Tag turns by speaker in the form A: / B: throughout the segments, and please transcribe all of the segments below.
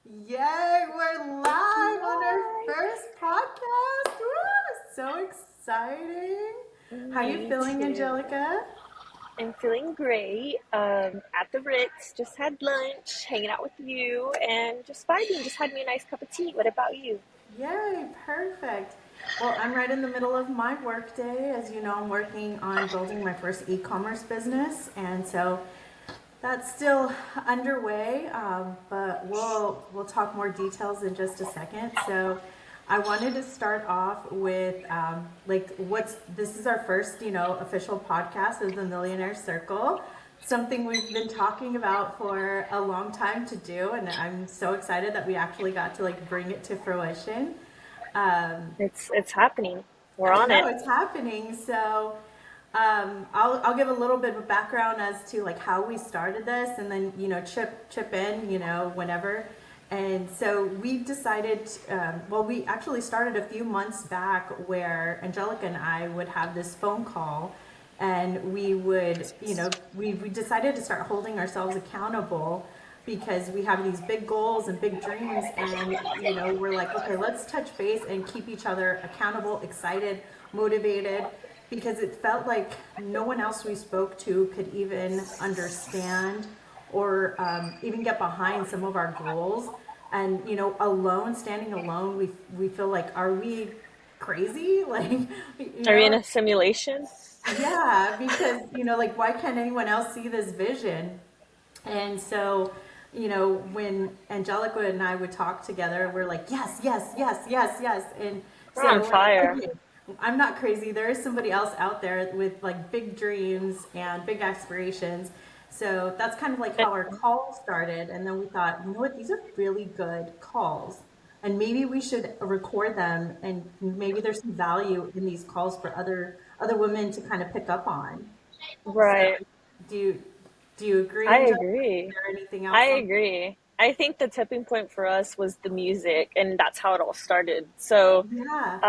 A: Yay, we're live on our
B: Hi.
A: first podcast. Woo! So exciting. How you
B: Me
A: feeling,
B: too.
A: Angelica?
B: I'm feeling great. At the Ritz, just had lunch, hanging out with you, and just vibing. Just had me a nice cup of tea. What about you?
A: Yay, perfect. Well, I'm right in the middle of my work day. As you know, I'm working on building my first e-commerce business, and so that's still underway, but we'll talk more details in just a second. So, I wanted to start off with like what's this is our first official podcast of the Millionaire Circle, something we've been talking about for a long time to do, and I'm so excited that we actually got to like bring it to fruition. Um,
B: It's happening. We're
A: I
B: on
A: know
B: it.
A: it's happening. So I'll give a little bit of background as to like how we started this, and then chip in whenever. And so we decided. Well, we actually started a few months back where Angelica and I would have this phone call, and we would we decided to start holding ourselves accountable because we have these big goals and big dreams, and we're like, okay, let's touch base and keep each other accountable, excited, motivated, because it felt like no one else we spoke to could even understand or even get behind some of our goals. And alone, standing alone, we feel like, are we crazy? Like, you
B: Are we in
A: know
B: a simulation?
A: yeah, because like, why can't anyone else see this vision? And so, when Angelica and I would talk together, we're like, yes, yes, yes, yes, yes. And
B: We're
A: so
B: on
A: we're like,
B: fire.
A: okay, I'm not crazy. There is somebody else out there with like big dreams and big aspirations. So that's kind of like
B: Eh,
A: how our call started. And then we thought, you know what, these are really good calls. And maybe we should record them, and maybe there's some value in these calls for other women to kind of pick up on. So
B: Right.
A: do you do you agree,
B: I
A: Angelica? Is
B: agree.
A: there anything
B: I
A: else on?
B: agree. I think the tipping point for us was the music, and that's how it all started. So,
A: Yeah.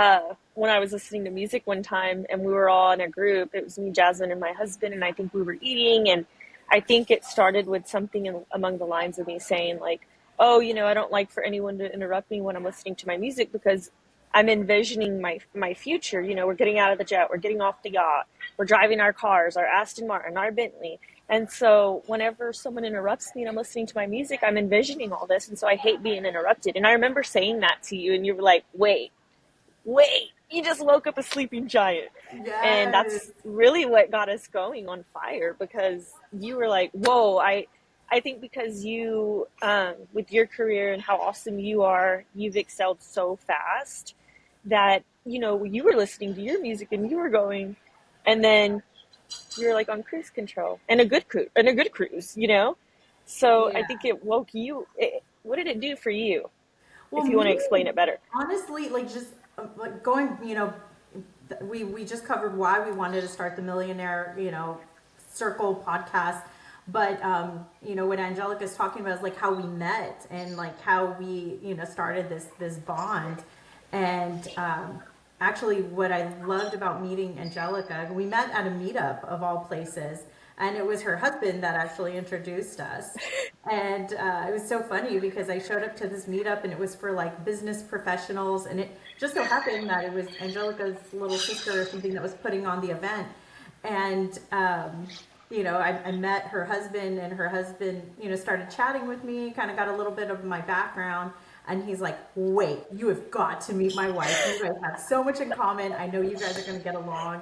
B: when I was listening to music one time, and we were all in a group, it was me, Jasmine, and my husband, and I think we were eating, and I think it started with something among the lines of me saying like, "Oh, I don't like for anyone to interrupt me when I'm listening to my music because I'm envisioning my future. We're getting out of the jet, we're getting off the yacht, we're driving our cars, our Aston Martin, our Bentley." And so whenever someone interrupts me and I'm listening to my music, I'm envisioning all this. And so I hate being interrupted. And I remember saying that to you, and you were like, wait, you just woke up a sleeping giant. And
A: Yes.
B: that's really what got us going on fire because you were like, whoa, I think because you, with your career and how awesome you are, you've excelled so fast that, you were listening to your music and you were going, and then you're like on cruise control and a good cruise. So I
A: Yeah.
B: think it woke you. What did it do for you?
A: Well,
B: If you want to
A: me,
B: explain it better.
A: honestly, like just like going, we just covered why we wanted to start the Millionaire, Circle podcast. But what Angelica's talking about is like how we met and like how we, started this bond. And actually, what I loved about meeting Angelica, we met at a meetup of all places, and it was her husband that actually introduced us. And it was so funny because I showed up to this meetup and it was for like business professionals, and it just so happened that it was Angelica's little sister or something that was putting on the event. And I met her husband, and her husband, started chatting with me, kind of got a little bit of my background. And he's like, wait, you have got to meet my wife. You guys have so much in common. I know you guys are going to get along.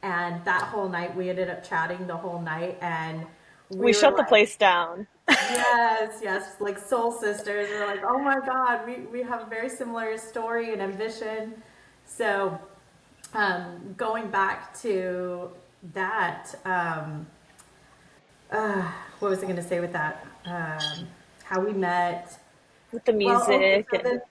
A: And that whole night, we ended up chatting the whole night. And
B: We
A: we were
B: shut the
A: like,
B: place down.
A: yes, yes, like soul sisters. We're like, oh my God, we have a very similar story and ambition. So, going back to that, what was I going to say with that? How we met.
B: With the
A: Well, okay,
B: music
A: so
B: and
A: then,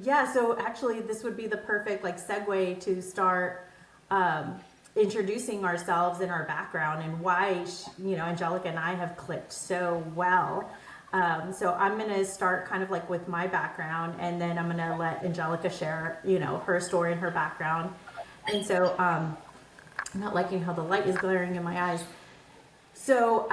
A: yeah, so actually, this would be the perfect like segue to start um, introducing ourselves and our background and why Angelica and I have clicked so well. So I'm gonna start kind of like with my background, and then I'm gonna let Angelica share her story and her background. And so I'm not liking how the light is glaring in my eyes. So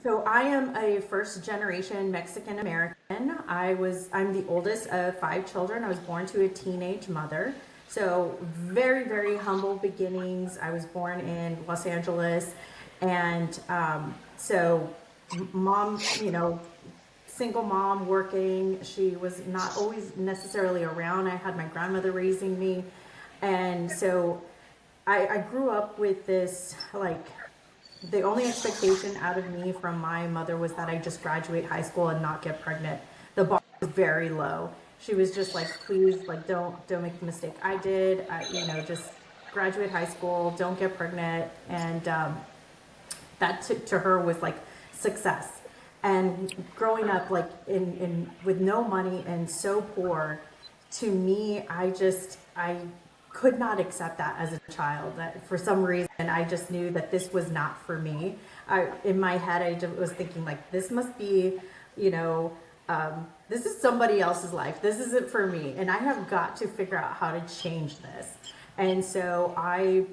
A: So I am a first generation Mexican American. I'm the oldest of five children. I was born to a teenage mother. So very, very humble beginnings. I was born in Los Angeles. And mom, single mom working. She was not always necessarily around. I had my grandmother raising me. And so I grew up with this, like, the only expectation out of me from my mother was that I just graduate high school and not get pregnant. The bar was very low. She was just like, please, like, don't make the mistake I did. Just graduate high school, don't get pregnant, and that to her was like success. And growing up like in with no money and so poor, to me, I could not accept that as a child. That for some reason I just knew that this was not for me. In my head, I just was thinking like, this must be, you know, this is somebody else's life. This isn't for me, and I have got to figure out how to change this. And so I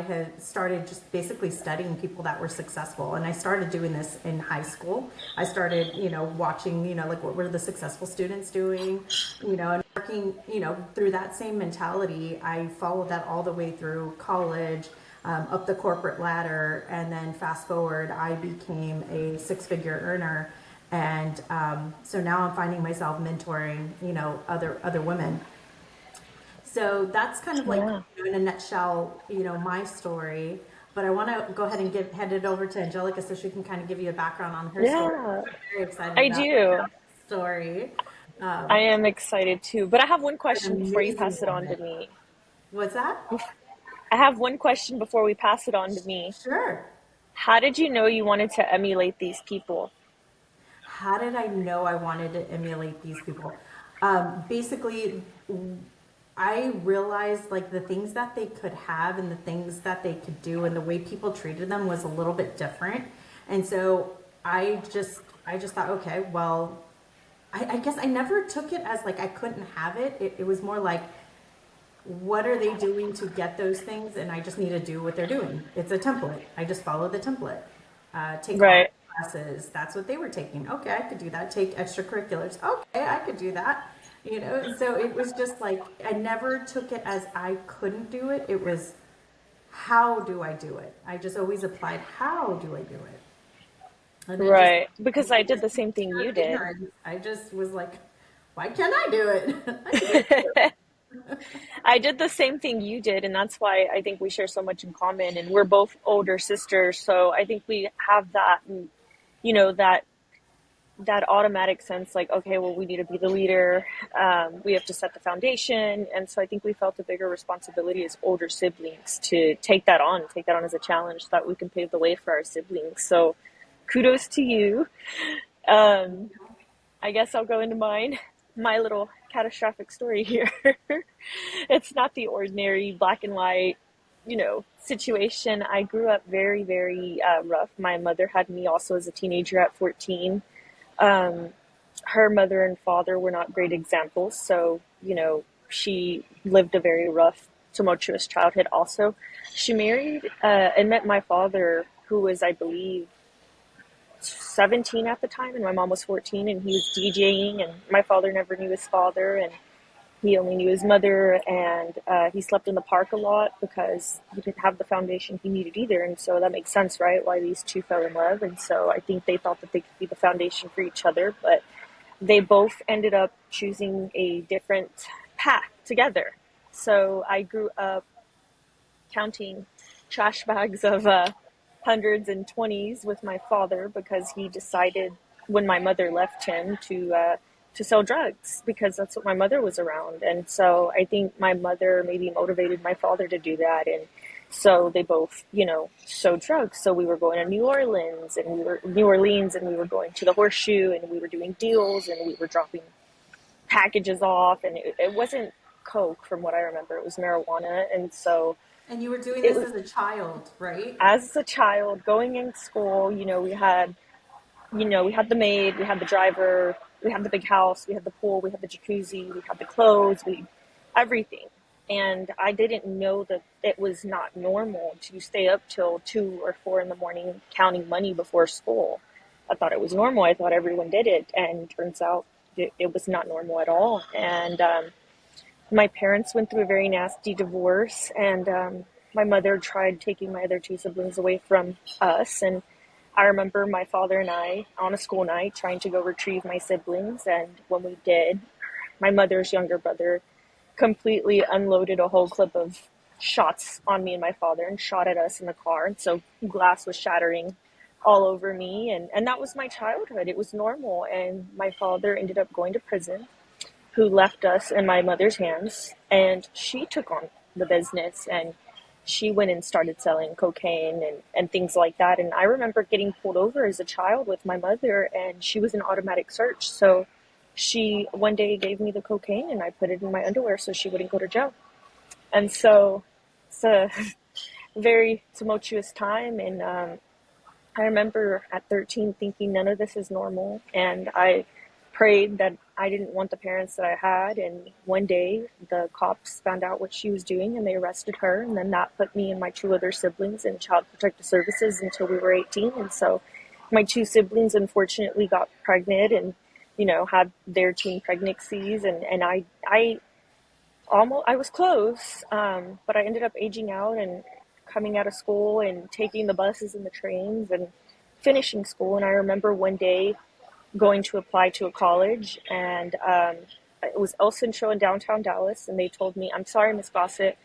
A: had started just basically studying people that were successful. And I started doing this in high school. I started, watching, like what were the successful students doing, and working, through that same mentality. I followed that all the way through college, up the corporate ladder. And then fast forward, I became a six-figure earner. And so now I'm finding myself mentoring, other women. So that's kind of like,
B: Yeah.
A: in a nutshell, my story. But I want to go ahead and hand it over to Angelica so she can kind of give you a background on her story.
B: Yeah,
A: I'm very excited
B: I
A: about
B: do.
A: that story.
B: I
A: Um,
B: am excited too. But I have one
A: an
B: question before you
A: amazing
B: pass it on to
A: woman.
B: me.
A: What's that?
B: I have one question before we pass it on to me.
A: Sure.
B: How did you know you wanted to emulate these people?
A: How did I know I wanted to emulate these people? Basically, I realized like the things that they could have and the things that they could do and the way people treated them was a little bit different. And so I just thought, okay, well, I guess I never took it as like I couldn't have it. It was more like, what are they doing to get those things? And I just need to do what they're doing. It's a template. I just follow the template. Take online
B: Right,
A: classes. That's what they were taking. Okay, I could do that. Take extracurriculars. Okay, I could do that. So it was just like, I never took it as I couldn't do it. It was, how do I do it? I just always applied, how do I do it? And then just
B: right. Because I did the same thing
A: pure
B: you did.
A: ignorance, I just was like, why can't I do it? I could do it too.
B: I did the same thing you did, and that's why I think we share so much in common. And we're both older sisters, so I think we have that, that automatic sense, like, okay, well, we need to be the leader. We have to set the foundation, and so I think we felt a bigger responsibility as older siblings to take that on as a challenge, so that we can pave the way for our siblings. So, kudos to you. Um, I guess I'll go into my little catastrophic story here. It's not the ordinary black and white, situation. I grew up very, very rough. My mother had me also as a teenager at 14. Um, Her mother and father were not great examples, so, she lived a very rough, tumultuous childhood also. She married and met my father, who was, I believe, 17 at the time, and my mom was 14, and he was DJing, and my father never knew his father, and he only knew his mother, and he slept in the park a lot because he didn't have the foundation he needed either. And so that makes sense, right? Why these two fell in love. And so I think they thought that they could be the foundation for each other, but they both ended up choosing a different path together. So I grew up counting trash bags of hundreds and twenties with my father because he decided when my mother left him to sell drugs because that's what my mother was around. And so I think my mother maybe motivated my father to do that. And so they both, sold drugs. So we were going to New Orleans and we were going to the Horseshoe and we were doing deals and we were dropping packages off. And it wasn't Coke from what I remember. It was marijuana. And so
A: And you were doing
B: it
A: this
B: was,
A: as a child, right?
B: as a child going in school, we had the maid, we had the driver, we had the big house, we had the pool, we had the jacuzzi, we had the clothes, everything. And I didn't know that it was not normal to stay up till 2 or 4 in the morning counting money before school. I thought it was normal. I thought everyone did it. And turns out it was not normal at all. And my parents went through a very nasty divorce. And my mother tried taking my other two siblings away from us. And I remember my father and I on a school night trying to go retrieve my siblings. And when we did, my mother's younger brother completely unloaded a whole clip of shots on me and my father and shot at us in the car. And so glass was shattering all over me. And that was my childhood. It was normal. And my father ended up going to prison, who left us in my mother's hands. And she took on the business and she went and started selling cocaine and things like that. And I remember getting pulled over as a child with my mother, and she was in automatic search. So she one day gave me the cocaine and I put it in my underwear so she wouldn't go to jail. And so it's a very tumultuous time. And I remember at 13 thinking none of this is normal. And I prayed that I didn't want the parents that I had. And one day the cops found out what she was doing and they arrested her. And then that put me and my two other siblings in child protective services until we were 18. And so my two siblings unfortunately got pregnant and, had their teen pregnancies. And I was close, but I ended up aging out and coming out of school and taking the buses and the trains and finishing school. And I remember one day going to apply to a college, and it was El Centro in downtown Dallas, and they told me, "I'm sorry, Miss Gossett,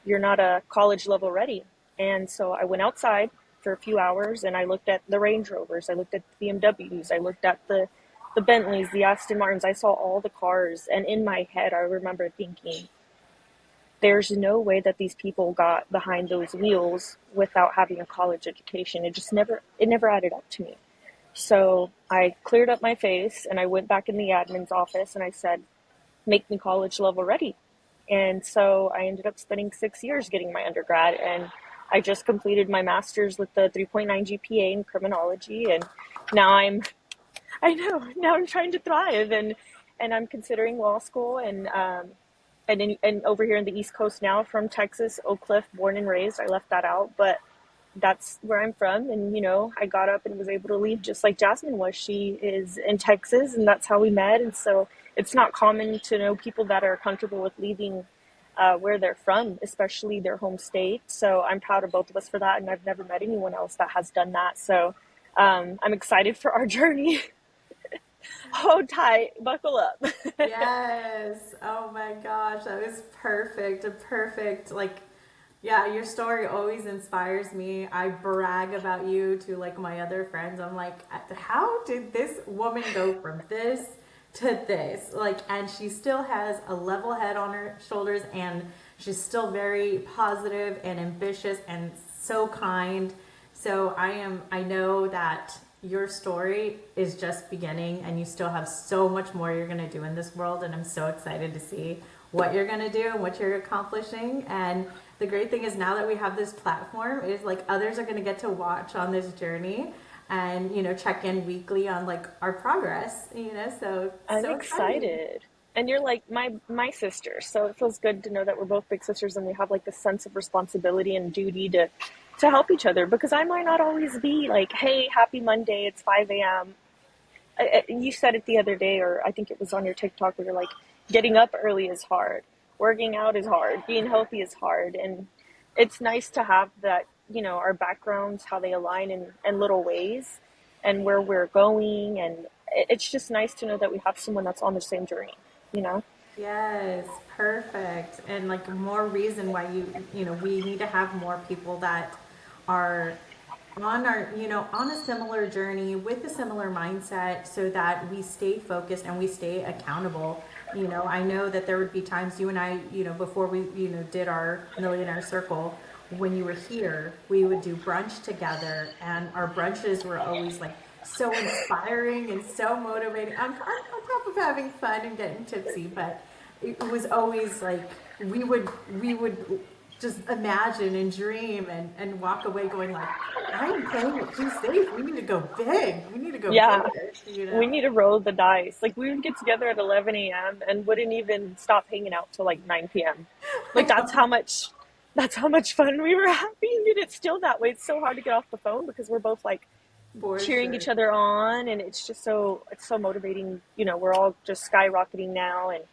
B: you're not a college level ready." And so I went outside for a few hours and I looked at the Range Rovers, I looked at the BMWs, I looked at the Bentleys, the Aston Martins, I saw all the cars, and in my head I remember thinking, there's no way that these people got behind those wheels without having a college education. It never added up to me. So I cleared up my face and I went back in the admin's office and I said, make me college level ready. And so I ended up spending 6 years getting my undergrad, and I just completed my master's with the 3.9 GPA in criminology. And now now I'm trying to thrive, and I'm considering law school, and over here in the East Coast now, from Texas, Oak Cliff, born and raised. I left that out, but that's where I'm from. And, I got up and was able to leave just like Jasmine was. She is in Texas, and that's how we met. And so it's not common to know people that are comfortable with leaving where they're from, especially their home state. So I'm proud of both of us for that. And I've never met anyone else that has done that. So I'm excited for our journey. Hold tight, buckle up.
A: Yes. Oh my gosh, that was perfect. A perfect, like, yeah, your story always inspires me. I brag about you to like my other friends. I'm like, how did this woman go from this to this? Like, and she still has a level head on her shoulders, and she's still very positive and ambitious and so kind. So I know that your story is just beginning and you still have so much more you're going to do in this world. And I'm so excited to see what you're going to do and what you're accomplishing. And the great thing is now that we have this platform is like others are going to get to watch on this journey and, check in weekly on like our progress, so
B: I'm
A: so exciting.
B: excited. And you're like my sister, so it feels good to know that we're both big sisters and we have like this sense of responsibility and duty to help each other, because I might not always be like, "Hey, happy Monday, it's 5 a.m." You said it the other day, or I think it was on your TikTok, where you're like, getting up early is hard, working out is hard, being healthy is hard. And it's nice to have that, our backgrounds, how they align in little ways and where we're going. And it's just nice to know that we have someone that's on the same journey, you know?
A: Yes, perfect. And like more reason why we need to have more people that are on a similar journey with a similar mindset so that we stay focused and we stay accountable. I know that there would be times you and I, before we, did our Millionaire Circle, when you were here, we would do brunch together, and our brunches were always like so inspiring and so motivating on top of having fun and getting tipsy. But it was always like we would just imagine and dream and walk away going like, I'm playing it too safe. We need to go big. We need to go
B: Yeah,
A: bigger, you
B: we
A: know?
B: need to roll the dice. Like we would get together at 11 a.m. and wouldn't even stop hanging out till like 9 p.m. Like that's how much fun we were having, and it's still that way. It's so hard to get off the phone because we're both like
A: For
B: cheering each
A: sure.
B: other on, and it's just it's so motivating. We're all just skyrocketing now, and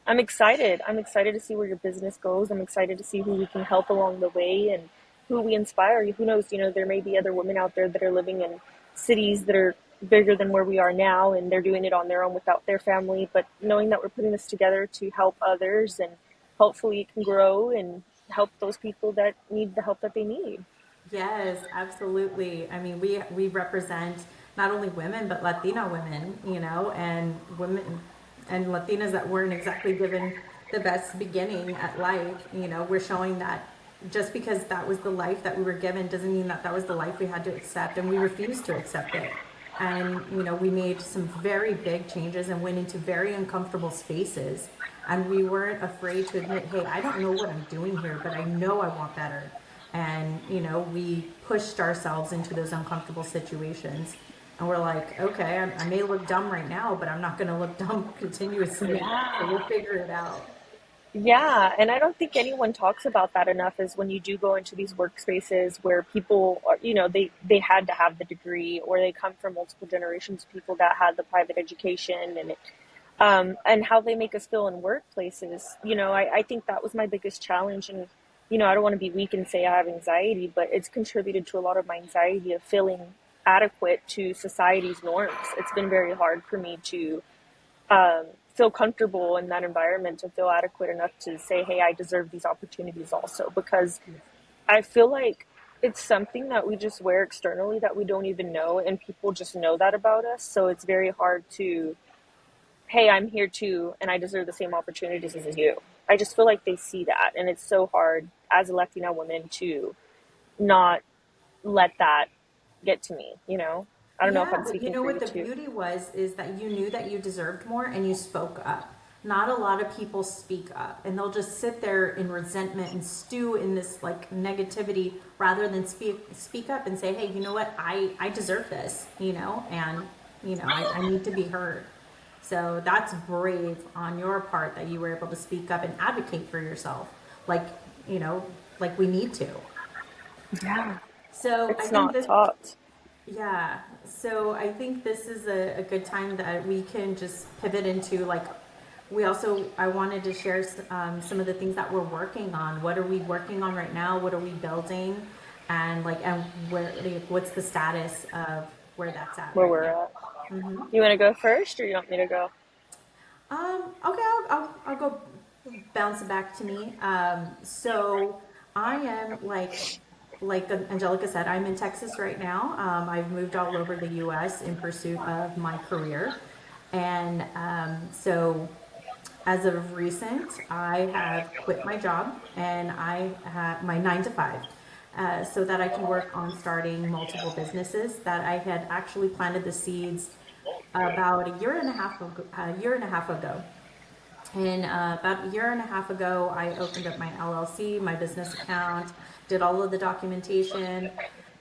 B: I'm excited to see where your business goes. I'm excited to see who we can help along the way and who we inspire. Who knows, there may be other women out there that are living in cities that are bigger than where we are now, and they're doing it on their own without their family, but knowing that we're putting this together to help others, and hopefully it can grow and help those people that need the help that they need.
A: Yes, absolutely. I mean, we represent not only women but Latina women, and women and Latinas that weren't exactly given the best beginning at life. We're showing that just because that was the life that we were given doesn't mean that that was the life we had to accept, and we refused to accept it. And we made some very big changes and went into very uncomfortable spaces, and we weren't afraid to admit, hey, I don't know what I'm doing here, but I know I want better. And we pushed ourselves into those uncomfortable situations, and we're like, okay, I may look dumb right now, but I'm not going to look dumb continuously, so we'll
B: Yeah.
A: figure it out.
B: Yeah, and I don't think anyone talks about that enough is when you do go into these workspaces where people are, they had to have the degree or they come from multiple generations of people that had the private education and how they make us feel in workplaces. I think that was my biggest challenge. And, I don't want to be weak and say I have anxiety, but it's contributed to a lot of my anxiety of feeling adequate to society's norms. It's been very hard for me to feel comfortable in that environment and feel adequate enough to say, hey, I deserve these opportunities also. Because I feel like it's something that we just wear externally that we don't even know, and people just know that about us. So it's very hard to, hey, I'm here too, and I deserve the same opportunities as you. I just feel like they see that, and it's so hard as a Latina woman to not let that get to me, you know? I don't know if
A: Yeah,
B: I'm
A: but you
B: speaking
A: know
B: for
A: what
B: you
A: the
B: too.
A: beauty was is that you knew that you deserved more and you spoke up. Not a lot of people speak up, and they'll just sit there in resentment and stew in this like negativity rather than speak up and say, hey, you know what, I deserve this, and I need to be heard. So that's brave on your part that you were able to speak up and advocate for yourself, like you know like we need to.
B: Yeah.
A: So I
B: It's
A: think
B: not
A: this
B: taught.
A: Yeah, so I think this is a good time that we can just pivot into like, I wanted to share some of the things that we're working on. What are we working on right now? What are we building? And where, like, what's the status of where that's at
B: Where
A: right
B: we're
A: now?
B: at. You want to go first, or you want me to go?
A: Okay, I'll go bounce it back to me. So I am like Angelica said, I'm in Texas right now. I've moved all over the U.S. in pursuit of my career, and so as of recent, I have quit my job and I have my 9 to 5. So that I can work on starting multiple businesses that I had actually planted the seeds about a year and a half ago. And about a year and a half ago, I opened up my LLC, my business account, did all of the documentation,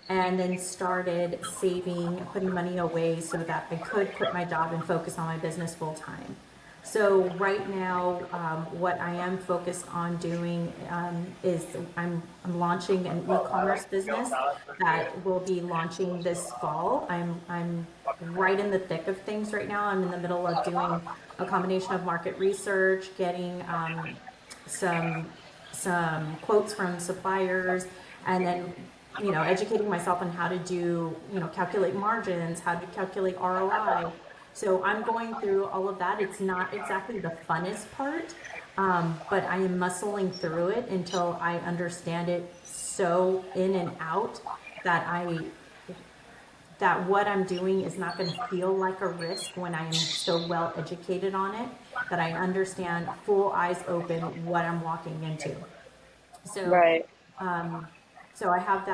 A: and then started saving, putting money away so that I could quit my job and focus on my business full time. So right now, what I am focused on doing is I'm launching an e-commerce business that will be launching this fall. I'm right in the thick of things right now. I'm in the middle of doing a combination of market research, getting some some quotes from suppliers, and then educating myself on how to do calculate margins, how to calculate ROI. So I'm going through all of that. It's not exactly the funnest part, but I am muscling through it until I understand it so in and out that what I'm doing is not going to feel like a risk when I'm so well educated on it that I understand full eyes open what I'm walking into. So,
B: Right.
A: so I have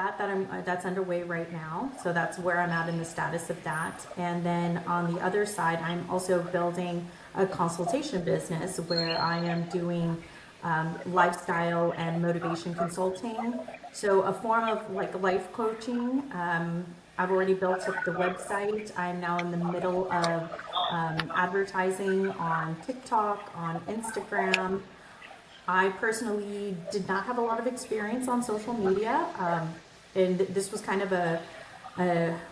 A: that's underway right now. So that's where I'm at in the status of that. And then on the other side, I'm also building a consultation business where I am doing lifestyle and motivation consulting. So a form of like life coaching. I've already built up the website. I'm now in the middle of advertising on TikTok, on Instagram. I personally did not have a lot of experience on social media, and this was kind of a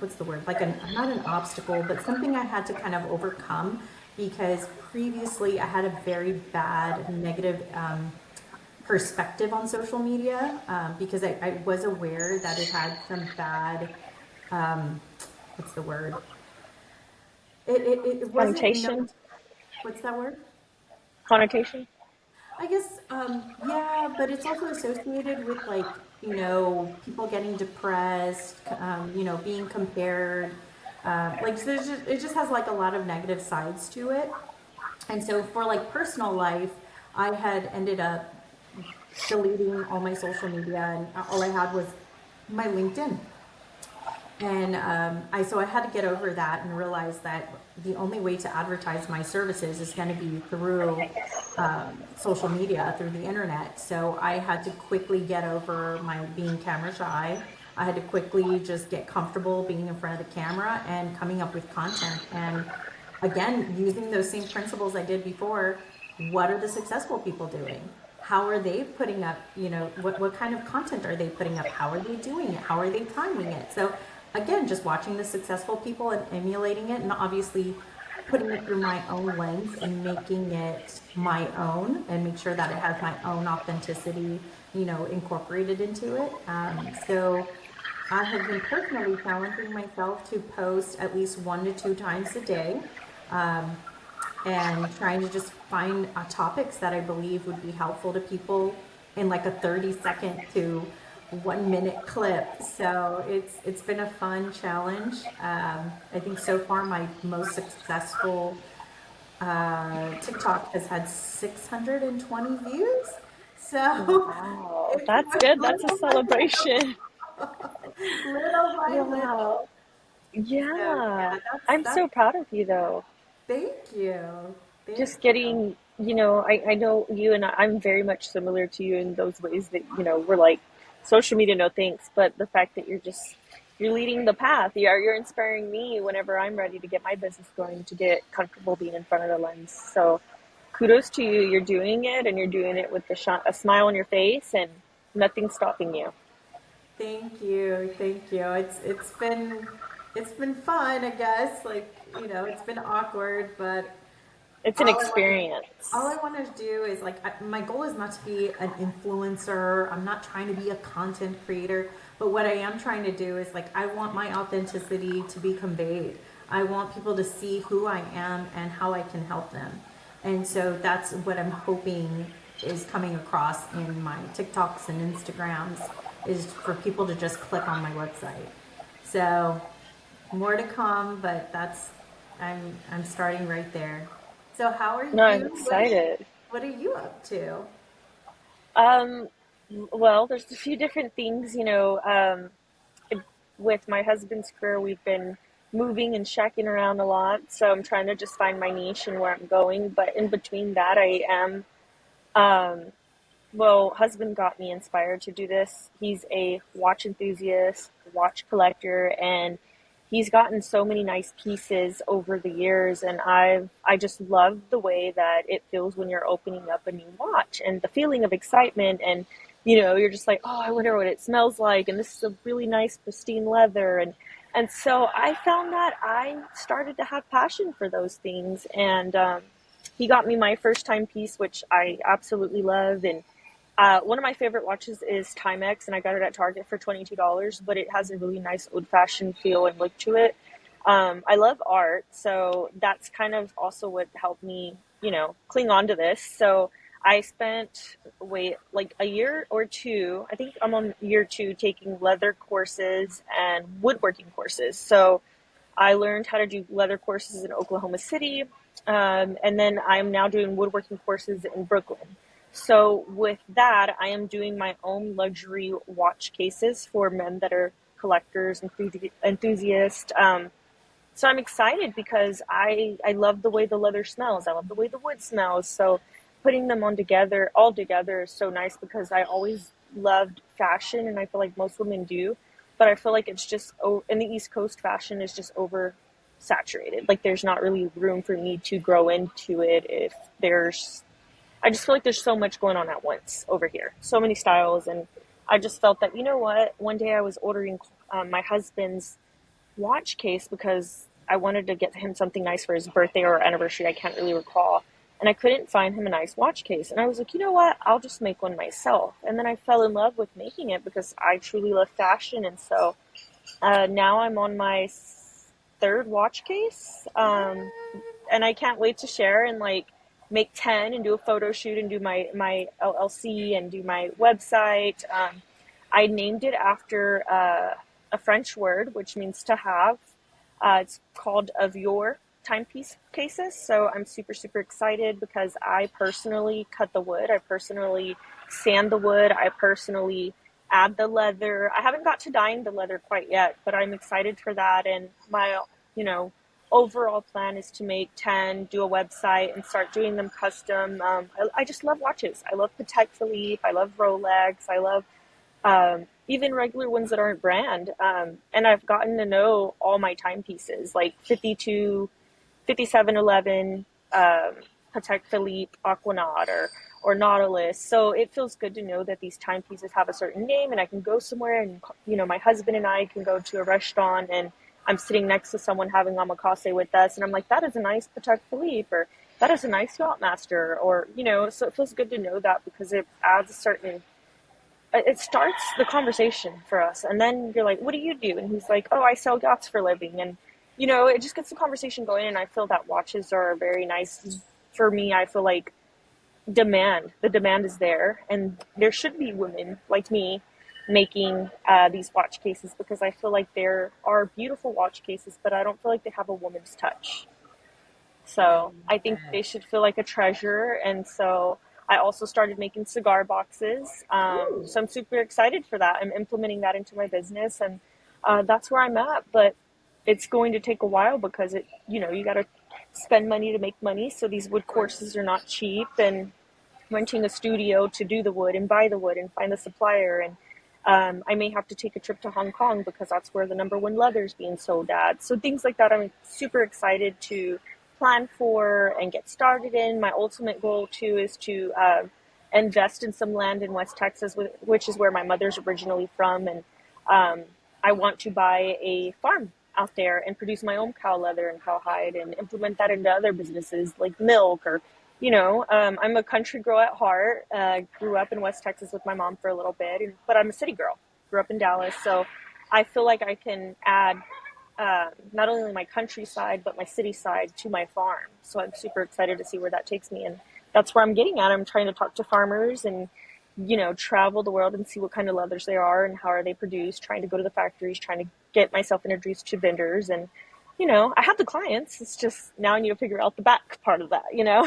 A: what's the word? Like not an obstacle, but something I had to kind of overcome because previously I had a very bad negative perspective on social media because I was aware that it had some bad what's the word? It wasn't
B: Connotation,
A: known. What's that word?
B: connotation.
A: I guess, yeah, but it's also associated with like, people getting depressed, being compared. Like, so it just has like a lot of negative sides to it. And so for like personal life, I had ended up deleting all my social media and all I had was my LinkedIn. And I had to get over that and realize that the only way to advertise my services is going to be through social media, through the internet. So I had to quickly get over my being camera shy. I had to quickly just get comfortable being in front of the camera and coming up with content. And again, using those same principles I did before, what are the successful people doing? How are they putting up, what kind of content are they putting up? How are they doing it? How are they timing it? So again, just watching the successful people and emulating it and obviously putting it through my own lens and making it my own and make sure that it has my own authenticity, incorporated into it. So I have been personally challenging myself to post at least 1 to 2 times a day, and trying to just find topics that I believe would be helpful to people in like a 30-second to 1 minute clip. So it's been a fun challenge. I think so far my most successful TikTok has had 620 views. So
B: Wow,
A: it's
B: that's
A: going
B: good. That's a
A: little by
B: celebration.
A: little by little.
B: Wow.
A: So
B: Yeah.
A: yeah,
B: I'm
A: that's
B: so proud of you though.
A: thank you. Thank
B: Just
A: you.
B: getting, I know you and I'm very much similar to you in those ways that, we're like social media, no thanks, but the fact that you're leading the path. You're inspiring me whenever I'm ready to get my business going, to get comfortable being in front of the lens. So kudos to you. You're doing it and you're doing it with a smile on your face and nothing stopping you.
A: Thank you. Thank you. It's been fun, I guess. Like, it's been awkward, but
B: It's an
A: all I want to all I
B: experience.
A: want to do is like my goal is not to be an influencer. I'm not trying to be a content creator, but what I am trying to do is like I want my authenticity to be conveyed. I want people to see who I am and how I can help them. And so that's what I'm hoping is coming across in my TikToks and Instagrams is for people to just click on my website. So more to come, but I'm starting right there. So how are
B: No, I'm
A: you?
B: excited.
A: What are you up to?
B: Um, well, there's a few different things, with my husband's career, we've been moving and shacking around a lot. So I'm trying to just find my niche and where I'm going. But in between that, I am, um, well, husband got me inspired to do this. He's a watch enthusiast, watch collector, and he's gotten so many nice pieces over the years. And I just love the way that it feels when you're opening up a new watch and the feeling of excitement. And, you're just like, oh, I wonder what it smells like. And this is a really nice, pristine leather. And so I found that I started to have passion for those things. And, he got me my first time piece, which I absolutely love. And one of my favorite watches is Timex, and I got it at Target for $22, but it has a really nice old fashioned feel and look to it. I love art, so that's kind of also what helped me, cling on to this. So I spent, like a year or two, I think I'm on year two, taking leather courses and woodworking courses. So I learned how to do leather courses in Oklahoma City, and then I'm now doing woodworking courses in Brooklyn. So with that, I am doing my own luxury watch cases for men that are collectors and enthusiasts. So I'm excited because I love the way the leather smells. I love the way the wood smells. So putting them on together, all together, is so nice because I always loved fashion, and I feel like most women do, but I feel like it's just in the East Coast, fashion is just over saturated. Like there's not really room for me to grow into it. If there's I just feel like there's so much going on at once over here, so many styles. And I just felt that, you know what, one day I was ordering my husband's watch case because I wanted to get him something nice for his birthday or anniversary. I can't really recall. And I couldn't find him a nice watch case. And I was like, you know what? I'll just make one myself. And then I fell in love with making it because I truly love fashion. And so now I'm on my third watch case. And I can't wait to share and like make 10 and do a photo shoot and do my LLC and do my website. I named it after a French word, which means to have. It's called Of Your Timepiece Cases. So I'm super, super excited because I personally cut the wood. I personally sand the wood. I personally add the leather. I haven't got to dyeing the leather quite yet, but I'm excited for that. And my, you know, overall plan is to make 10, do a website, and start doing them custom. I just love watches. I love Patek Philippe. I love Rolex. I love even regular ones that aren't brand. And I've gotten to know all my timepieces, like 52, 5711, Patek Philippe, Aquanaut, or Nautilus. So it feels good to know that these timepieces have a certain name, and I can go somewhere, and my husband and I can go to a restaurant, and I'm sitting next to someone having omakase with us, and I'm like, that is a nice Patek Philippe, or that is a nice Yachtmaster, or so it feels good to know that because it adds a certain, it starts the conversation for us. And then you're like, what do you do? And he's like, oh, I sell yachts for a living. And it just gets the conversation going. And I feel that watches are very nice for me. I feel like the demand is there, and there should be women like me making these watch cases, because I feel like there are beautiful watch cases, but I don't feel like they have a woman's touch.
A: I
B: So I
A: love
B: think they
A: it.
B: should feel like a treasure. And so I also started making cigar boxes.
A: Ooh.
B: So I'm super excited for that. I'm implementing that into my business, and that's where I'm at. But it's going to take a while because you got to spend money to make money. So these wood
A: Of course.
B: courses are not cheap, and renting a studio to do the wood and buy the wood and find the supplier. And I may have to take a trip to Hong Kong because that's where the number one leather is being sold at. So things like that, I'm super excited to plan for and get started in. My ultimate goal too is to invest in some land in West Texas, which is where my mother's originally from. And um, I want to buy a farm out there and produce my own cow leather and cowhide and implement that into other businesses like milk or I'm a country girl at heart. Grew up in West Texas with my mom for a little bit, but I'm a city girl. Grew up in Dallas, so I feel like I can add not only my countryside but my city side to my farm. So I'm super excited to see where that takes me, and that's where I'm getting at. I'm trying to talk to farmers and travel the world and see what kind of leathers there are and how are they produced. Trying to go to the factories, trying to get myself introduced to vendors, and I have the clients. It's just now I need to figure out the back part of that.
A: Yeah.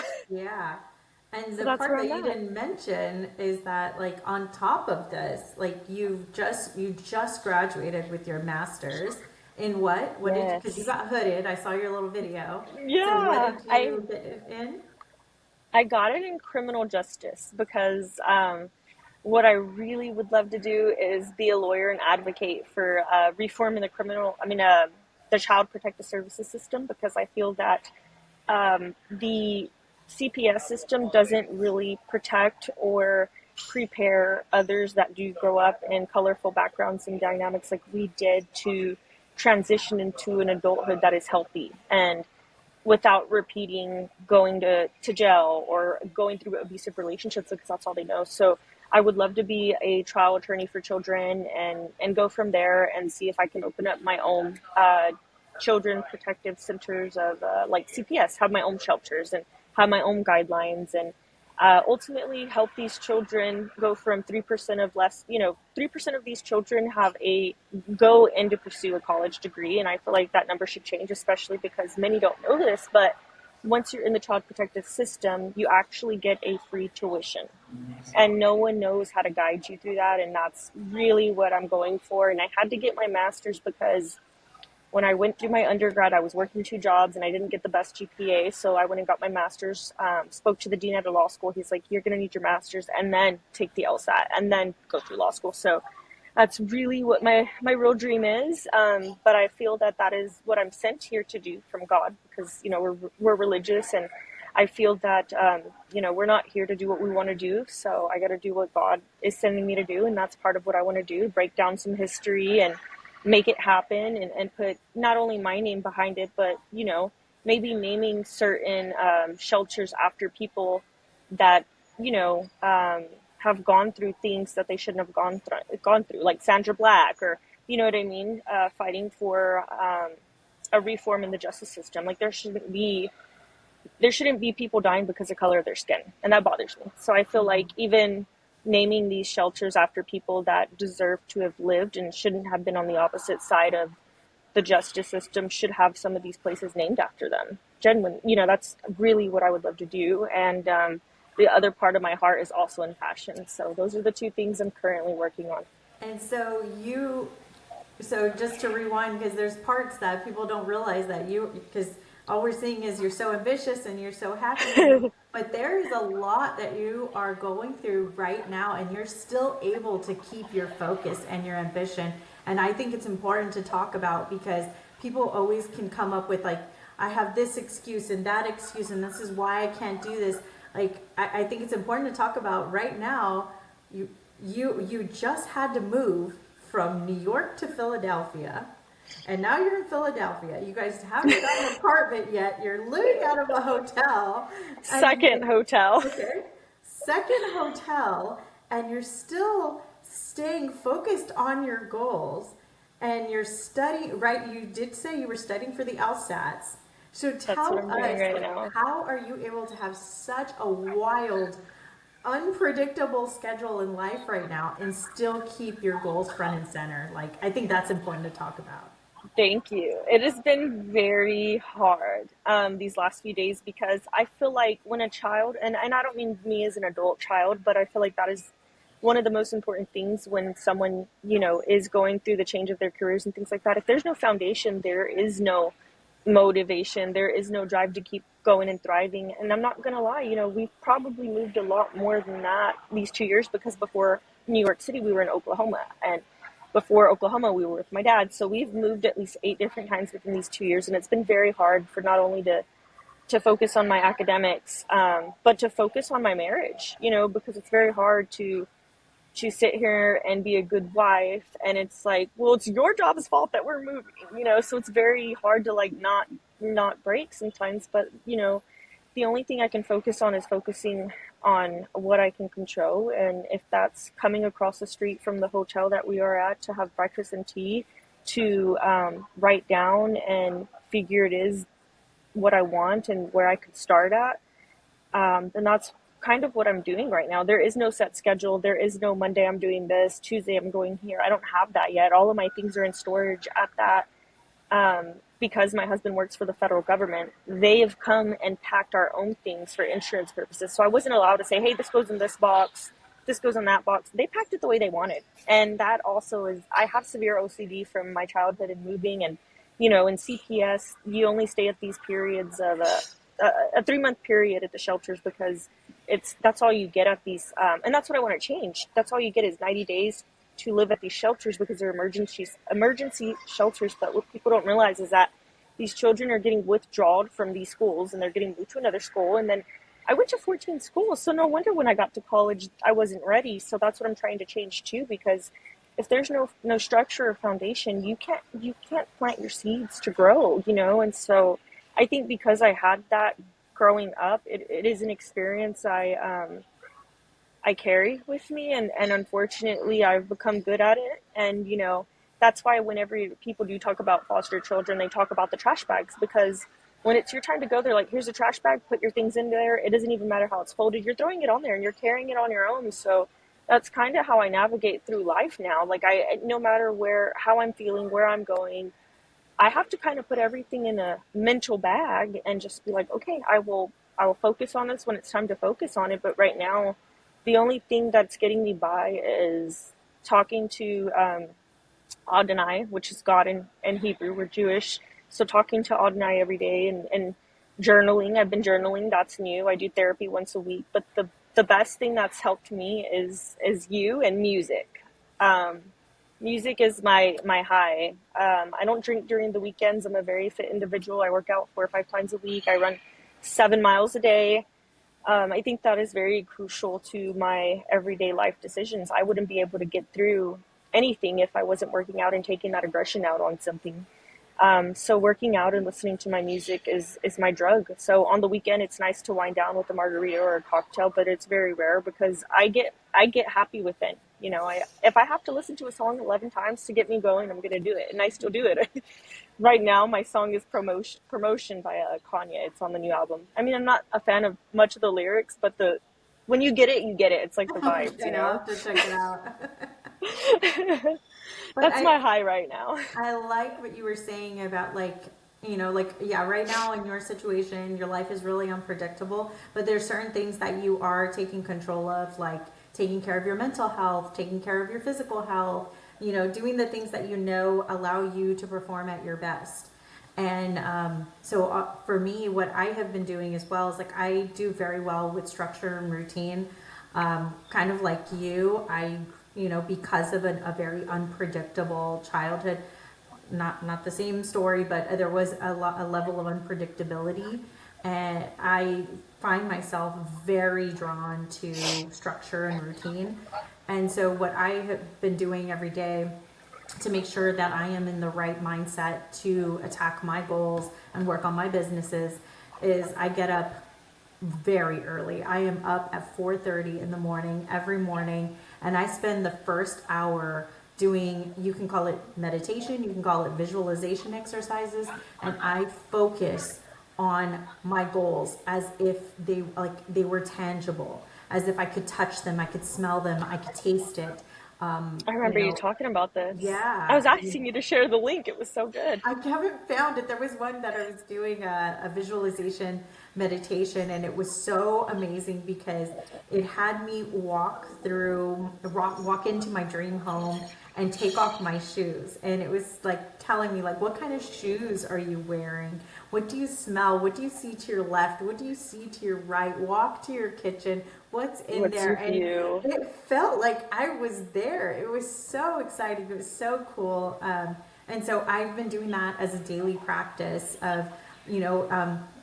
A: And
B: So
A: the
B: that's
A: part
B: where
A: that
B: I'm
A: you
B: at.
A: didn't mention is that like on top of this, like you just graduated with your master's in what? What did you, because you
B: Yes.
A: got hooded. I saw your little video. So what
B: Yeah.
A: did
B: I
A: you get in?
B: I got it in criminal justice because what I really would love to do is be a lawyer and advocate for reform in the Child Protective Services system, because I feel that the CPS system doesn't really protect or prepare others that do grow up in colorful backgrounds and dynamics like we did to transition into an adulthood that is healthy and without repeating going to jail or going through abusive relationships, because that's all they know. So I would love to be a trial attorney for children and go from there and see if I can open up my own children protective centers of like CPS, have my own shelters and have my own guidelines, and ultimately help these children go from 3% of less, 3% of these children have a go in to pursue a college degree. And I feel like that number should change, especially because many don't know this, but once you're in the child protective system, you actually get a free tuition. And no one knows how to guide you through that. And that's really what I'm going for. And I had to get my master's because when I went through my undergrad, I was working two jobs and I didn't get the best GPA. So I went and got my master's, spoke to the dean at a law school. He's like, you're going to need your master's and then take the LSAT and then go through law school. So that's really what my real dream is. But I feel that that is what I'm sent here to do from God, because, we're religious, and I feel that, we're not here to do what we want to do. So I got to do what God is sending me to do. And that's part of what I want to do, break down some history and make it happen, and put not only my name behind it, but, maybe naming certain shelters after people that, have gone through things that they shouldn't have gone through, like Sandra Black, or, you know what I mean? Fighting for a reform in the justice system. Like there shouldn't be people dying because of color of their skin, and that bothers me. So I feel like even naming these shelters after people that deserve to have lived and shouldn't have been on the opposite side of the justice system should have some of these places named after them. Genuine, that's really what I would love to do. And the other part of my heart is also in fashion. So those are the two things I'm currently working on.
A: And so just to rewind, because there's parts that people don't realize that because all we're seeing is you're so ambitious and you're so happy, but there is a lot that you are going through right now, and you're still able to keep your focus and your ambition. And I think it's important to talk about, because people always can come up with, like, I have this excuse and that excuse, and this is why I can't do this. Like, I think it's important to talk about right now. You just had to move from New York to Philadelphia, and now you're in Philadelphia. You guys haven't got an apartment yet. You're living out of a hotel.
B: Second hotel.
A: Okay. Second hotel, and you're still staying focused on your goals, and you're studying, right? You did say you were studying for the LSATs. So
B: That's
A: tell
B: what I'm doing
A: us,
B: right now.
A: how are you able to have such a wild, unpredictable schedule in life right now and still keep your goals front and center? Like, I think that's important to talk about.
B: Thank you. It has been very hard these last few days, because I feel like when a child, and I don't mean me as an adult child, but I feel like that is one of the most important things when someone, is going through the change of their careers and things like that. If there's no foundation, there is no motivation, there is no drive to keep going and thriving. And I'm not going to lie, we've probably moved a lot more than that these 2 years, because before New York City, we were in Oklahoma. And before Oklahoma, we were with my dad. So we've moved at least 8 different times within these 2 years. And it's been very hard for not only to focus on my academics, but to focus on my marriage, because it's very hard to sit here and be a good wife. And it's like, well, it's your job's fault that we're moving, so it's very hard to, like, not break sometimes. But, the only thing I can focus on is focusing on what I can control. And if that's coming across the street from the hotel that we are at to have breakfast and tea, to write down and figure it is what I want and where I could start at, then that's kind of what I'm doing right now. There is no set schedule. There is no Monday I'm doing this, Tuesday I'm going here. I don't have that yet. All of my things are in storage at that. Because my husband works for the federal government, they have come and packed our own things for insurance purposes. So I wasn't allowed to say, hey, this goes in this box, this goes in that box. They packed it the way they wanted. And that also is, I have severe OCD from my childhood and moving. And, in CPS, you only stay at these periods of a 3-month period at the shelters, because that's all you get at these. And that's what I want to change. That's all you get is 90 days to live at these shelters, because they're emergency shelters. But what people don't realize is that these children are getting withdrawn from these schools and they're getting moved to another school. And then I went to 14 schools, so no wonder when I got to college I wasn't ready. So that's what I'm trying to change too, because if there's no structure or foundation, you can't plant your seeds to grow, And so I think because I had that growing up, it is an experience I carry with me, and unfortunately I've become good at it. And, that's why whenever people do talk about foster children, they talk about the trash bags, because when it's your time to go, they're like, here's a trash bag, put your things in there. It doesn't even matter how it's folded. You're throwing it on there and you're carrying it on your own. So that's kind of how I navigate through life now. Like, no matter how I'm feeling, where I'm going, I have to kind of put everything in a mental bag and just be like, okay, I will focus on this when it's time to focus on it. But right now, the only thing that's getting me by is talking to Adonai, which is God in Hebrew. We're Jewish. So talking to Adonai every day and journaling. I've been journaling. That's new. I do therapy once a week. But the best thing that's helped me is you and music. Um, Music is my high. I don't drink during the weekends. I'm a very fit individual. I work out 4 or 5 times a week. I run 7 miles a day. I think that is very crucial to my everyday life decisions. I wouldn't be able to get through anything if I wasn't working out and taking that aggression out on something. So working out and listening to my music is my drug. So on the weekend, it's nice to wind down with a margarita or a cocktail, but it's very rare because I get happy with it. If I have to listen to a song 11 times to get me going, I'm gonna do it, and I still do it. Right now, my song is promotion by Kanye. It's on the new album. I mean, I'm not a fan of much of the lyrics, but the when you get it, you get it. It's like the vibes,
A: Okay, I'll have to check it out. But
B: That's my high right now.
A: I like what you were saying about like yeah, right now in your situation, your life is really unpredictable, but there's certain things that you are taking control of, like taking care of your mental health, taking care of your physical health, doing the things that allow you to perform at your best. And for me, what I have been doing as well is like I do very well with structure and routine. Kind of like you, because of a very unpredictable childhood, not the same story, but there was a level of unpredictability, and I find myself very drawn to structure and routine. And so what I have been doing every day to make sure that I am in the right mindset to attack my goals and work on my businesses is I get up very early. I am up at 4:30 in the morning every morning, and I spend the first hour doing, you can call it meditation, you can call it visualization exercises, and I focus on my goals as if they were tangible, as if I could touch them, I could smell them, I could taste it.
B: I remember you talking about this. I was
A: Yeah.
B: asking you to share the link. It was so good.
A: I haven't found it. There was one that I was doing a visualization meditation, and it was so amazing because it had me walk into my dream home and take off my shoes. And it was like telling me, like, what kind of shoes are you wearing? What do you smell? What do you see to your left? What do you see to your right? Walk to your kitchen. What's in
B: What's
A: there?
B: your
A: And
B: view?
A: it felt like I was there. It was so exciting. It was so cool. And so I've been doing that as a daily practice of,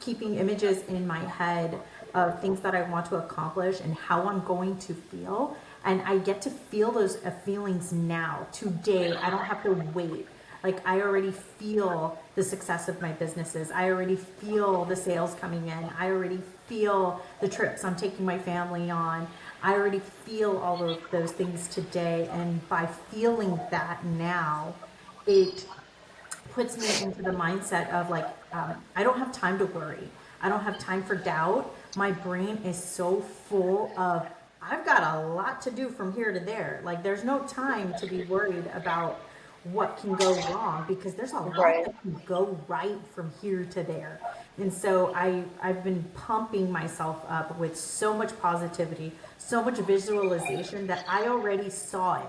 A: keeping images in my head of things that I want to accomplish and how I'm going to feel. And I get to feel those feelings now, today. I don't have to wait. Like I already feel the success of my businesses. I already feel the sales coming in. I already feel the trips I'm taking my family on. I already feel all of those things today. And by feeling that now, it puts me into the mindset of like, I don't have time to worry. I don't have time for doubt. My brain is so full of, I've got a lot to do from here to there. Like, there's no time to be worried about what can go wrong because there's a lot
B: Right.
A: that can go right from here to there. And so I've been pumping myself up with so much positivity, so much visualization that I already saw it.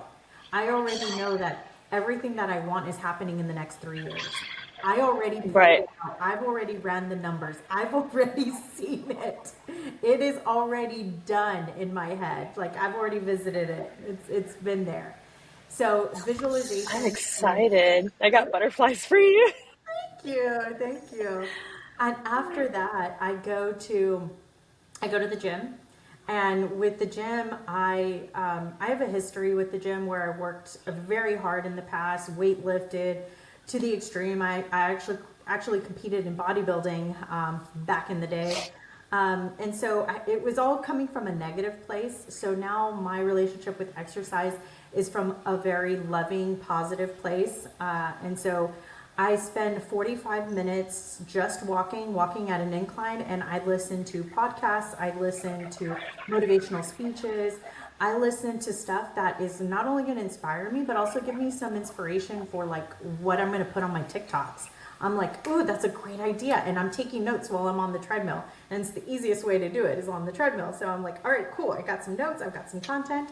A: I already know that everything that I want is happening in the next 3 years. I already played
B: Right.
A: it out. I've already ran the numbers. I've already seen it. It is already done in my head. Like I've already visited it. It's been there. So
B: I'm
A: visualization and
B: excited. I got butterflies for you.
A: thank you. And after that, I go to the gym, and with the gym, I have a history with the gym where I worked very hard in the past, weight lifted to the extreme. I actually competed in bodybuilding back in the day. And so it was all coming from a negative place. So now my relationship with exercise is from a very loving, positive place. And so I spend 45 minutes just walking at an incline, and I listen to podcasts, I listen to motivational speeches, I listen to stuff that is not only going to inspire me, but also give me some inspiration for like what I'm going to put on my TikToks. I'm like, ooh, that's a great idea. And I'm taking notes while I'm on the treadmill. And it's the easiest way to do it is on the treadmill. So I'm like, all right, cool. I got some notes. I've got some content.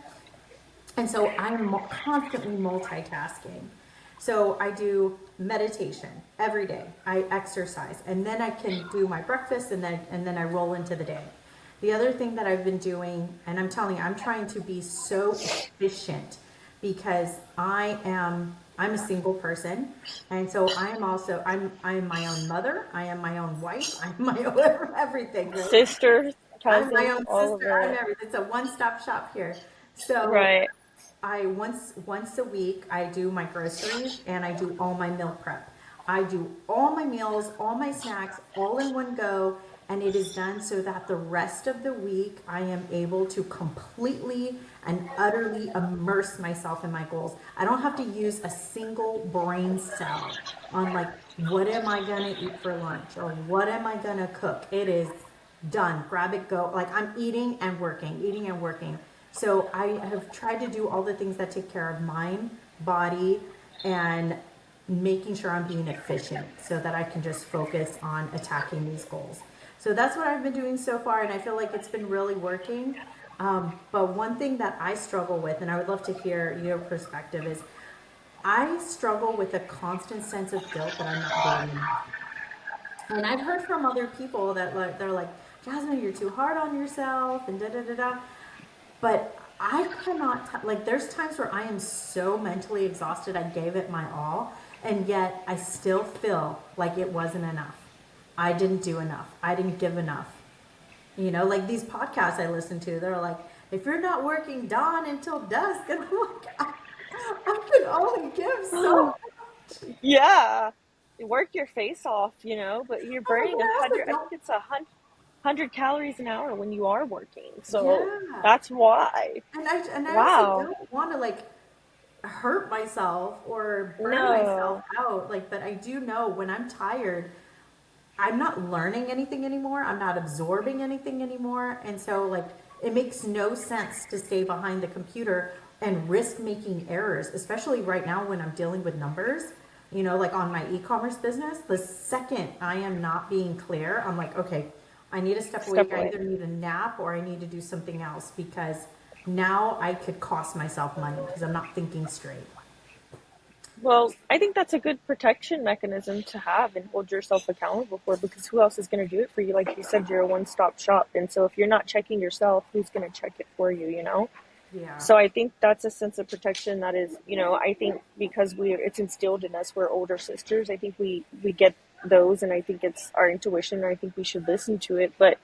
A: And so I'm constantly multitasking. So I do meditation every day. I exercise, and then I can do my breakfast, and then I roll into the day. The other thing that I've been doing, and I'm telling you, I'm trying to be so efficient because I'm a single person, and so I'm my own mother, I am my own wife, I'm my own everything, right?
B: Sister,
A: I'm my
B: cousin,
A: own
B: all of
A: sister, I'm
B: it.
A: everything. It's a one-stop shop here. So
B: Right.
A: I once a week I do my groceries and I do all my meal prep. I do all my meals, all my snacks, all in one go, and it is done so that the rest of the week I am able to completely and utterly immerse myself in my goals. I don't have to use a single brain cell on like what am I gonna eat for lunch or what am I gonna cook. It is done. Grab it, go. Like I'm eating and working, eating and working. So I have tried to do all the things that take care of mind, body, and making sure I'm being efficient so that I can just focus on attacking these goals. So that's what I've been doing so far, and I feel like it's been really working. But one thing that I struggle with, and I would love to hear your perspective, is I struggle with a constant sense of guilt that I'm not doing enough. And I've heard from other people that like they're like, Jasmine, you're too hard on yourself, and da da da da. But I cannot, like, there's times where I am so mentally exhausted, I gave it my all, and yet I still feel like it wasn't enough. I didn't do enough. I didn't give enough. You know, like these podcasts I listen to, they're like, if you're not working dawn until dusk, and I'm like, I can only give so much.
B: Yeah. You work your face off, but you're
A: I'm like,
B: burning
A: I also
B: I
A: don't,
B: think it's 100 calories an hour when you are working. So
A: yeah.
B: that's why.
A: And I also
B: Wow.
A: don't want to like hurt myself or burn myself
B: No.
A: out. Like, but I do know when I'm tired, I'm not learning anything anymore. I'm not absorbing anything anymore. And so, like, it makes no sense to stay behind the computer and risk making errors, especially right now when I'm dealing with numbers. You know, like on my e commerce business, the second I am not being clear, I'm like, okay, I need to step away.
B: Step
A: I
B: away.
A: either need a nap or I need to do something else because now I could cost myself money because I'm not thinking straight.
B: Well, I think that's a good protection mechanism to have and hold yourself accountable for because who else is going to do it for you? Like you said, you're a one stop shop. And so if you're not checking yourself, who's going to check it for you?
A: Yeah.
B: So I think that's a sense of protection that is, I think because it's instilled in us, we're older sisters. I think we get those, and I think it's our intuition. And I think we should listen to it. But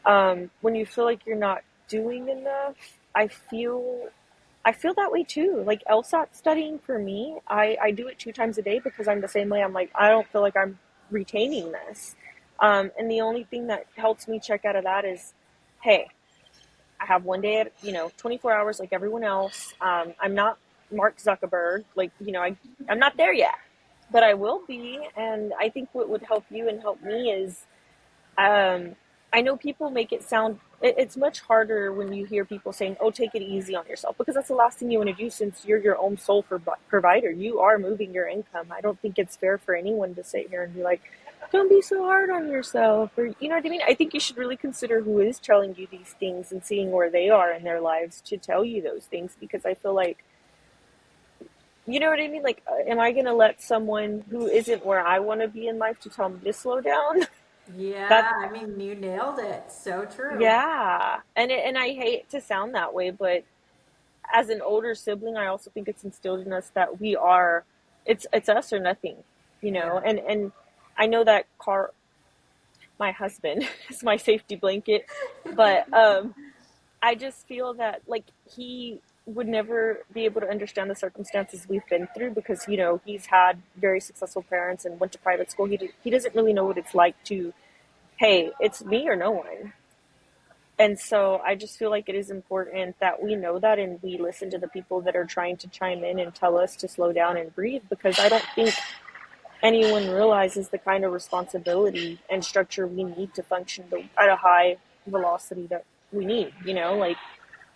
B: when you feel like you're not doing enough, I feel that way too. Like LSAT studying for me, I do it 2 times a day because I'm the same way. I'm like, I don't feel like I'm retaining this. And the only thing that helps me check out of that is, hey, I have one day at, 24 hours like everyone else. I'm not Mark Zuckerberg. Like, I'm not there yet, but I will be. And I think what would help you and help me is um, I know people make it sound it's much harder when you hear people saying, "Oh, take it easy on yourself," because that's the last thing you want to do since you're your own sole provider. You are moving your income. I don't think it's fair for anyone to sit here and be like, "Don't be so hard on yourself," or you know what I mean. I think you should really consider who is telling you these things and seeing where they are in their lives to tell you those things. Because I feel like, you know what I mean. Like, am I going to let someone who isn't where I want to be in life to tell me to slow down?
A: Yeah,
B: that
A: I mean, you nailed it. So true.
B: Yeah, and I hate to sound that way, but as an older sibling, I also think it's instilled in us that it's us or nothing,
A: Yeah.
B: and I know that my husband, is my safety blanket, but I just feel that like he would never be able to understand the circumstances we've been through because he's had very successful parents and went to private school. He doesn't really know what it's like to, hey, it's me or no one. And so I just feel like it is important that we know that and we listen to the people that are trying to chime in and tell us to slow down and breathe because I don't think anyone realizes the kind of responsibility and structure we need to function at a high velocity that we need. Like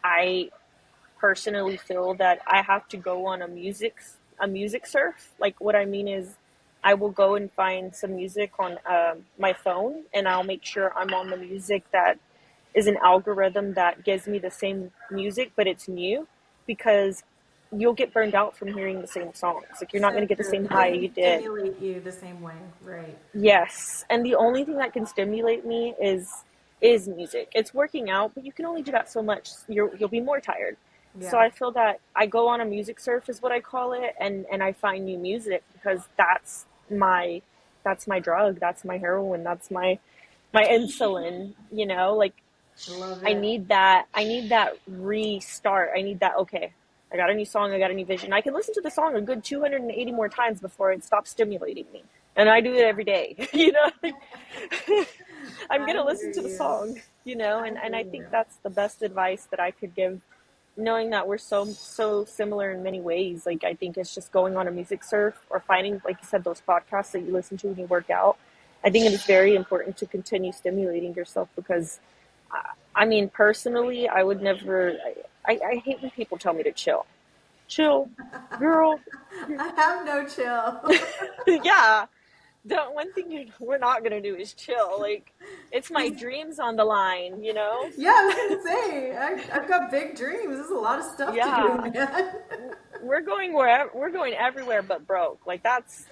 B: I personally feel that I have to go on a music surf. Like what I mean is I will go and find some music on my phone and I'll make sure I'm on the music that is an algorithm that gives me the same music, but it's new because you'll get burned out from hearing the same songs. Like you're not going
A: So
B: to get the
A: true.
B: same
A: It
B: high
A: doesn't
B: you did.
A: stimulate you the same way, right?
B: Yes, and the only thing that can stimulate me is music. It's working out, but you can only do that so much. You'll be more tired. So
A: Yeah.
B: I feel that I go on a music surf is what I call it, and I find new music because that's my drug, that's my heroin, that's my insulin, like
A: I love
B: I
A: it.
B: need that restart. I need that okay. I got a new song, I got a new vision. I can listen to the song a good 280 more times before it stops stimulating me. And I do it every day. Like, I'm
A: I
B: going to
A: hear
B: listen to the
A: you.
B: song,
A: I
B: and
A: hear
B: I think
A: you.
B: that's the best advice that I could give, knowing that we're so similar in many ways. Like I think it's just going on a music surf or finding, like you said, those podcasts that you listen to when you work out. I think it is very important to continue stimulating yourself because I mean, personally, I would never. I hate when people tell me to chill. Chill, girl.
A: I have no chill.
B: Yeah. Don't. One thing we're not gonna do is chill. Like, it's my
A: These,
B: dreams on the line.
A: yeah, I was gonna say, I've got big dreams. There's a lot of stuff to do,
B: Yeah.
A: man.
B: We're going wherever. We're going everywhere but broke. Like that's.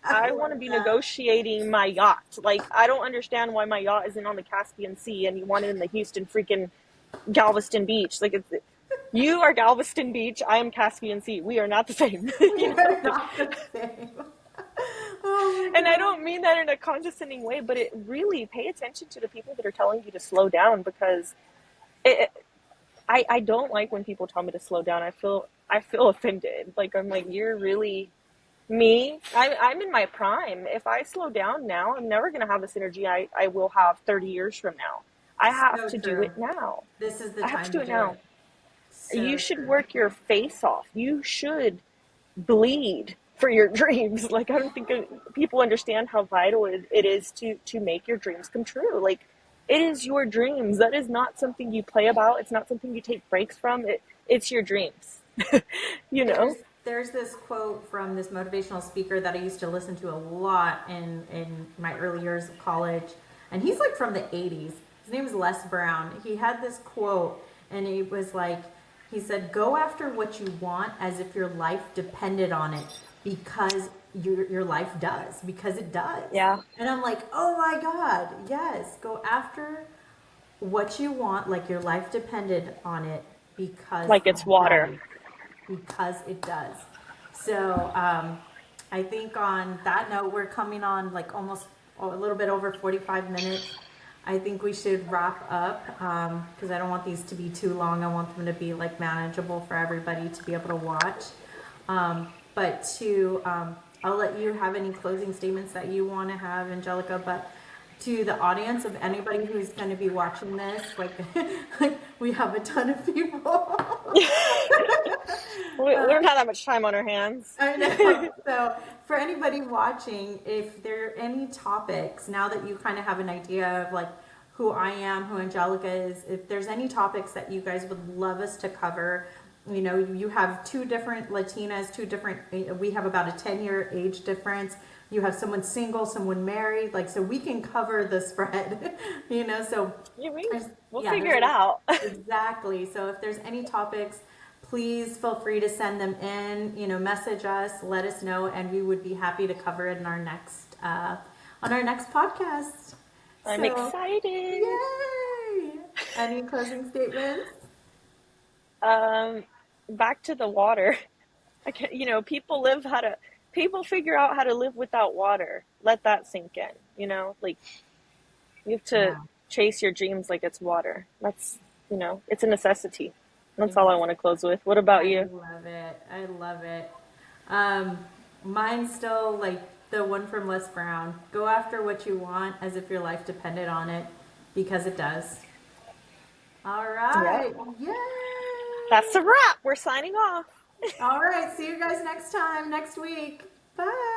A: I
B: I want
A: love
B: to be
A: that.
B: negotiating my yacht. Like I don't understand why my yacht isn't on the Caspian Sea and you want it in the Houston freaking Galveston Beach. Like it's you are Galveston Beach, I am Caspian Sea. We are not the same.
A: We are not the same. Oh my
B: And I
A: god.
B: don't mean that in a condescending way, but it really pay attention to the people that are telling you to slow down because it, I don't like when people tell me to slow down. I feel offended. Like I'm like you're really me. I'm in my prime. If I slow down now, I'm never gonna have this energy I will have 30 years from now. I have
A: So
B: to do
A: true.
B: it now.
A: This is the
B: I have to
A: time to
B: do it
A: do
B: now.
A: it.
B: You
A: So
B: should
A: true.
B: work your face off. You should bleed for your dreams. Like I don't think people understand how vital it is to make your dreams come true. Like it is your dreams. That is not something you play about. It's not something you take breaks from. It's your dreams. you
A: There's
B: know?
A: there's this quote from this motivational speaker that I used to listen to a lot in my early years of college, and he's like from the 80s. His name is Les Brown. He had this quote, and it was like, he said, "Go after what you want as if your life depended on it, because your life does, because it does."
B: Yeah.
A: And I'm like, oh my god, yes, go after what you want like your life depended on it, because
B: Like
A: it
B: it's water.
A: does, because it does. So I think on that note, we're coming on like almost a little bit over 45 minutes. I think we should wrap up because I don't want these to be too long. I want them to be like manageable for everybody to be able to watch. But I'll let you have any closing statements that you want to have, Angelica. But to the audience of anybody who's going to be watching this, like, we have a ton of people.
B: We don't have that much time on our hands.
A: I know. So, for anybody watching, if there are any topics, now that you kind of have an idea of like who I am, who Angelica is, if there's any topics that you guys would love us to cover, you have two different Latinas, we have about a 10-year age difference. You have someone single, someone married, like, so we can cover the spread, so
B: You mean
A: there's,
B: we'll
A: yeah,
B: figure it out.
A: exactly. So if there's any topics, please feel free to send them in, message us, let us know, and we would be happy to cover it in our next on our next podcast.
B: I'm
A: So,
B: excited.
A: yay! Any closing statements?
B: Um, Back to the water. I can't, people figure out how to live without water. Let that sink in, like you have to
A: Yeah,
B: chase your dreams like it's water. It's a necessity. That's all I
A: exactly.
B: want to close with. What about
A: I
B: you?
A: love it. I love it. Um, Mine's still like the one from Les Brown. Go after what you want as if your life depended on it, because it does. All
B: Yeah,
A: right. Yay!
B: that's a wrap. We're signing off.
A: All right. See you guys next time, next week. Bye.